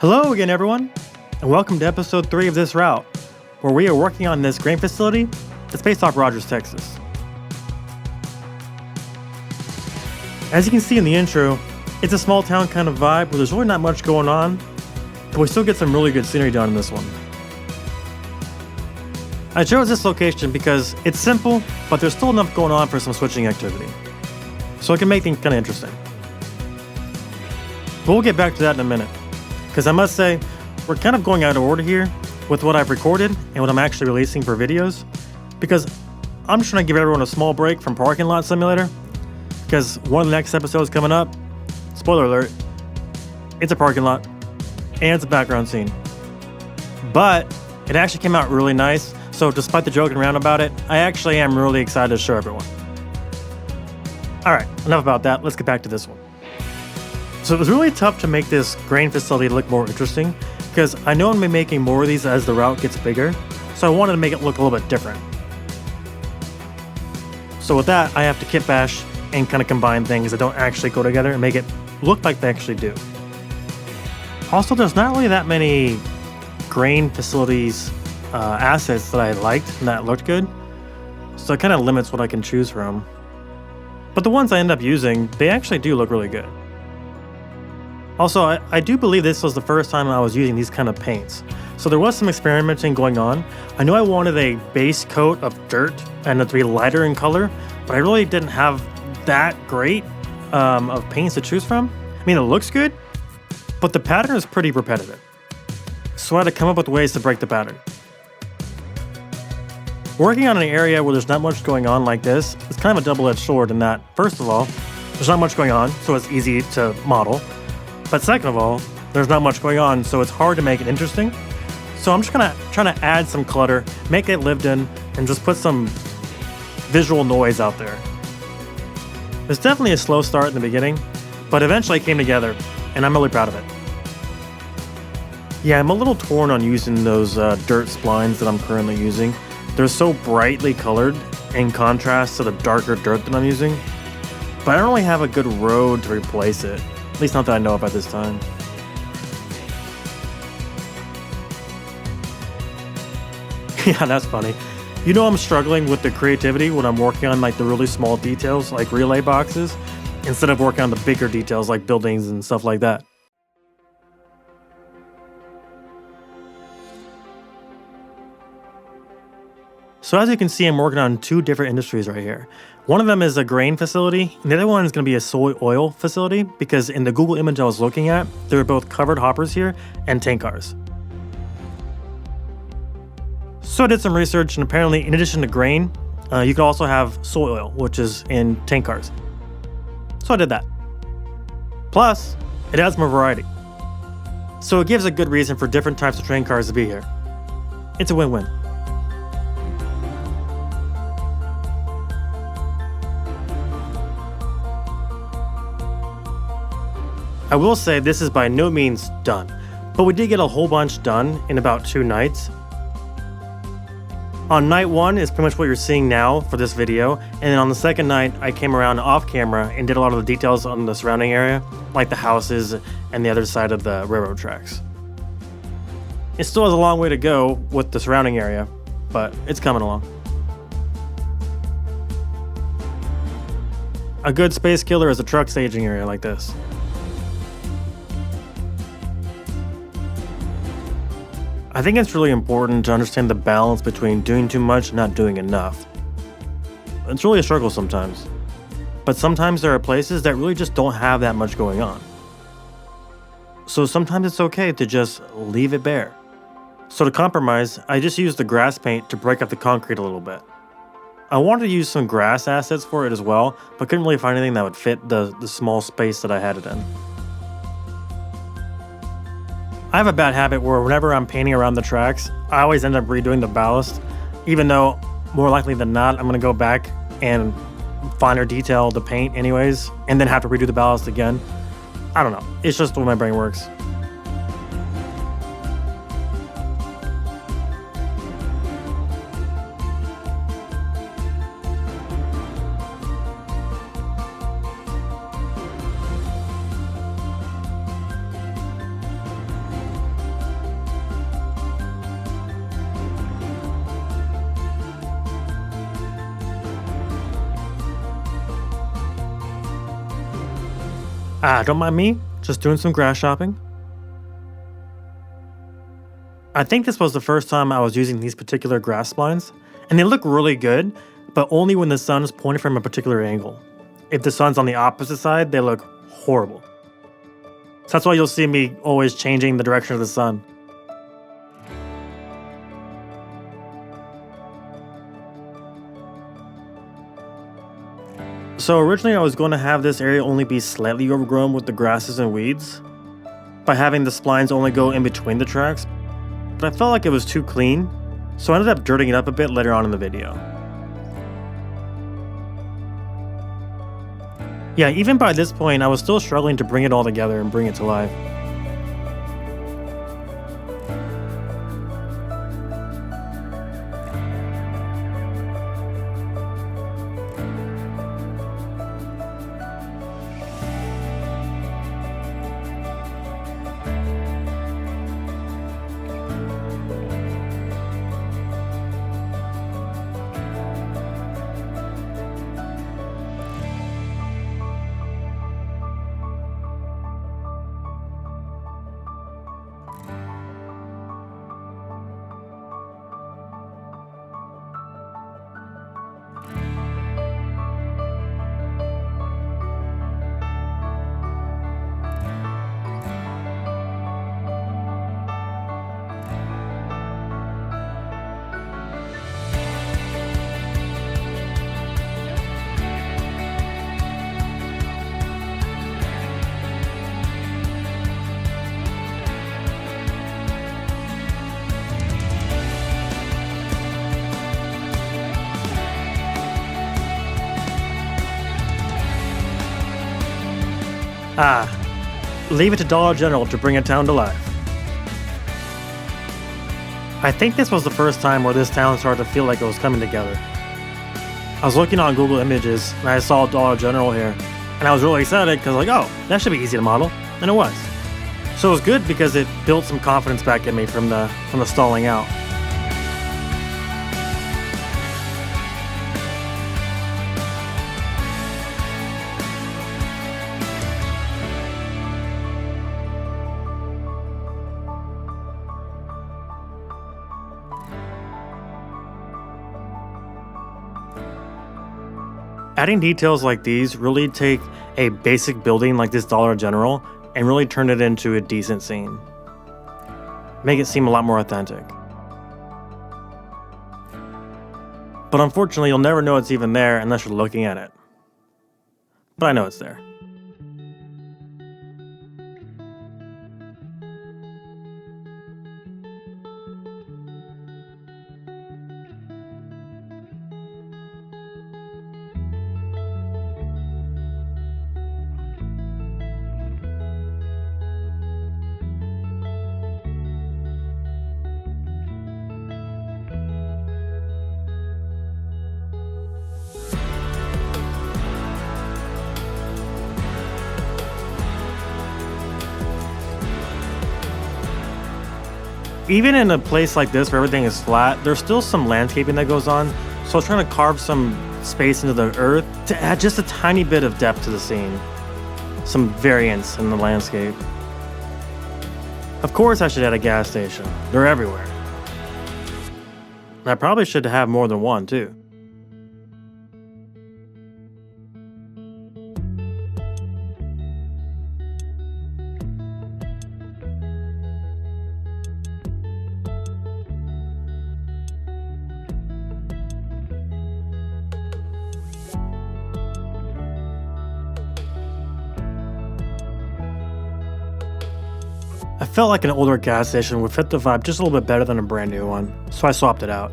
Hello again, everyone, and welcome to episode 3 of this route, where we are working on this grain facility that's based off Rogers, Texas. As you can see in the intro, it's a small town kind of vibe where there's really not much going on, but we still get some really good scenery done in this one. I chose this location because it's simple, but there's still enough going on for some switching activity, so it can make things kind of interesting. But we'll get back to that in a minute, because I must say, we're kind of going out of order here with what I've recorded and what I'm actually releasing for videos, because I'm just trying to give everyone a small break from Parking Lot Simulator, because one of the next episodes coming up, spoiler alert, it's a parking lot, and it's a background scene. But it actually came out really nice, so despite the joking around about it, I actually am really excited to show everyone. Alright, enough about that, let's get back to this one. So it was really tough to make this grain facility look more interesting, because I know I'm going to be making more of these as the route gets bigger, so I wanted to make it look a little bit different. So with that, I have to kit bash and kind of combine things that don't actually go together and make it look like they actually do. Also, there's not really that many grain facilities assets that I liked and that looked good, so it kind of limits what I can choose from. But the ones I end up using, they actually do look really good. Also, I do believe this was the first time I was using these kind of paints, so there was some experimenting going on. I knew I wanted a base coat of dirt and it to be lighter in color, but I really didn't have that great of paints to choose from. I mean, it looks good, but the pattern is pretty repetitive, so I had to come up with ways to break the pattern. Working on an area where there's not much going on like this is kind of a double-edged sword in that, first of all, there's not much going on, so it's easy to model. But second of all, there's not much going on, so it's hard to make it interesting. So I'm just gonna try to add some clutter, make it lived in, and just put some visual noise out there. There's definitely a slow start in the beginning, but eventually it came together, and I'm really proud of it. Yeah, I'm a little torn on using those dirt splines that I'm currently using. They're so brightly colored in contrast to the darker dirt that I'm using, but I don't really have a good road to replace it. At least not that I know of at this time. Yeah, that's funny. You know I'm struggling with the creativity when I'm working on like the really small details like relay boxes instead of working on the bigger details like buildings and stuff like that. So as you can see, I'm working on two different industries right here. One of them is a grain facility, and the other one is going to be a soy oil facility, because in the Google image I was looking at, there were both covered hoppers here and tank cars. So I did some research, and apparently in addition to grain, you can also have soy oil, which is in tank cars. So I did that. Plus, it adds more variety. So it gives a good reason for different types of train cars to be here. It's a win-win. I will say this is by no means done, but we did get a whole bunch done in about 2 nights. On night 1 is pretty much what you're seeing now for this video, and then on the second night I came around off camera and did a lot of the details on the surrounding area, like the houses and the other side of the railroad tracks. It still has a long way to go with the surrounding area, but it's coming along. A good space killer is a truck staging area like this. I think it's really important to understand the balance between doing too much and not doing enough. It's really a struggle sometimes, but sometimes there are places that really just don't have that much going on. So sometimes it's okay to just leave it bare. So to compromise, I just used the grass paint to break up the concrete a little bit. I wanted to use some grass assets for it as well, but couldn't really find anything that would fit the small space that I had it in. I have a bad habit where whenever I'm painting around the tracks, I always end up redoing the ballast, even though more likely than not, I'm going to go back and finer detail the paint anyways, and then have to redo the ballast again. I don't know. It's just the way my brain works. Don't mind me, just doing some grass shopping. I think this was the first time I was using these particular grass splines, and they look really good, but only when the sun is pointed from a particular angle. If the sun's on the opposite side, they look horrible. So that's why you'll see me always changing the direction of the sun. So originally I was going to have this area only be slightly overgrown with the grasses and weeds, by having the splines only go in between the tracks, but I felt like it was too clean, so I ended up dirtying it up a bit later on in the video. Yeah, even by this point, I was still struggling to bring it all together and bring it to life. Leave it to Dollar General to bring a town to life. I think this was the first time where this town started to feel like it was coming together. I was looking on Google Images and I saw Dollar General here, and I was really excited because like, oh, that should be easy to model, and it was. So it was good because it built some confidence back in me from the stalling out. Adding details like these really take a basic building like this Dollar General and really turn it into a decent scene. Make it seem a lot more authentic. But unfortunately, you'll never know it's even there unless you're looking at it. But I know it's there. Even in a place like this where everything is flat, there's still some landscaping that goes on, so I was trying to carve some space into the earth to add just a tiny bit of depth to the scene. Some variance in the landscape. Of course I should add a gas station. They're everywhere. And I probably should have more than one, too. I felt like an older gas station would fit the vibe just a little bit better than a brand new one, so I swapped it out.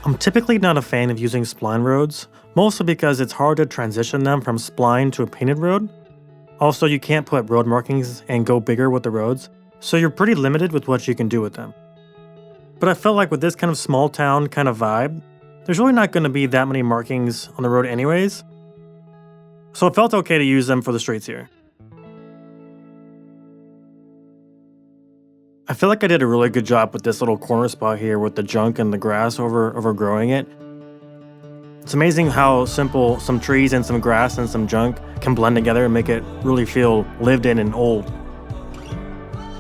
I'm typically not a fan of using spline roads, mostly because it's hard to transition them from spline to a painted road. Also, you can't put road markings and go bigger with the roads, so you're pretty limited with what you can do with them. But I felt like with this kind of small town kind of vibe, there's really not going to be that many markings on the road anyways, so it felt okay to use them for the streets here. I feel like I did a really good job with this little corner spot here with the junk and the grass overgrowing it. It's amazing how simple some trees and some grass and some junk can blend together and make it really feel lived in and old.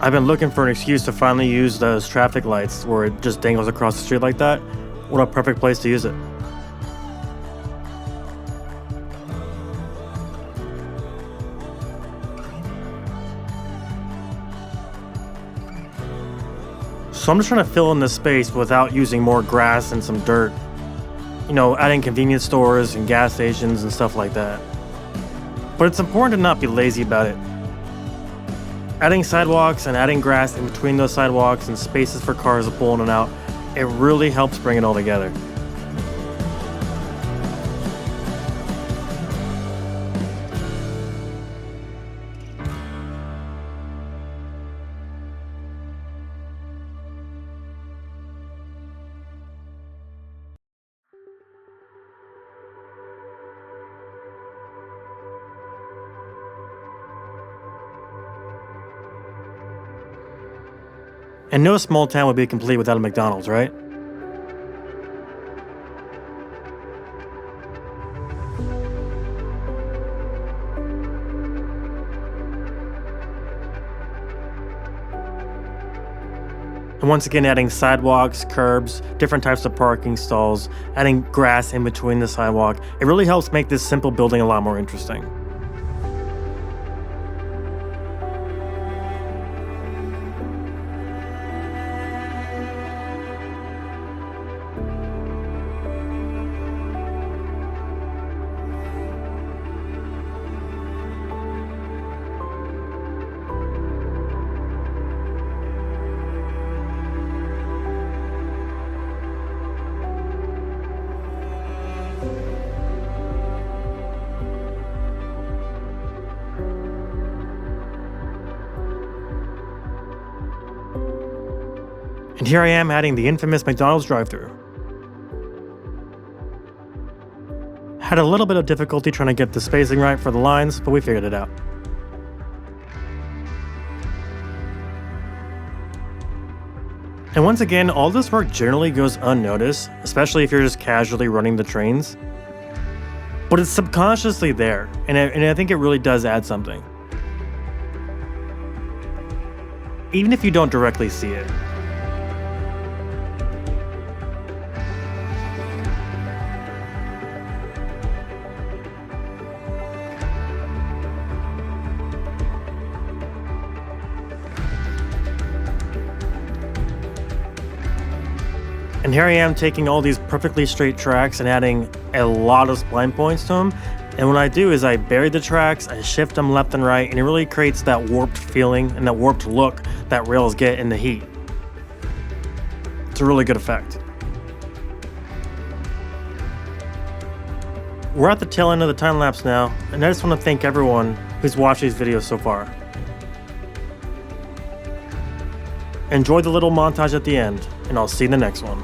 I've been looking for an excuse to finally use those traffic lights where it just dangles across the street like that. What a perfect place to use it. So I'm just trying to fill in this space without using more grass and some dirt. You know, adding convenience stores and gas stations and stuff like that. But it's important to not be lazy about it. Adding sidewalks and adding grass in between those sidewalks and spaces for cars to pull in and out, it really helps bring it all together. And no small town would be complete without a McDonald's, right? And once again, adding sidewalks, curbs, different types of parking stalls, adding grass in between the sidewalk, it really helps make this simple building a lot more interesting. And here I am adding the infamous McDonald's drive-thru. Had a little bit of difficulty trying to get the spacing right for the lines, but we figured it out. And once again, all this work generally goes unnoticed, especially if you're just casually running the trains. But it's subconsciously there, and I think it really does add something. Even if you don't directly see it. And here I am taking all these perfectly straight tracks and adding a lot of spline points to them. And what I do is I bury the tracks, I shift them left and right, and it really creates that warped feeling and that warped look that rails get in the heat. It's a really good effect. We're at the tail end of the time lapse now, and I just want to thank everyone who's watched these videos so far. Enjoy the little montage at the end, and I'll see you in the next one.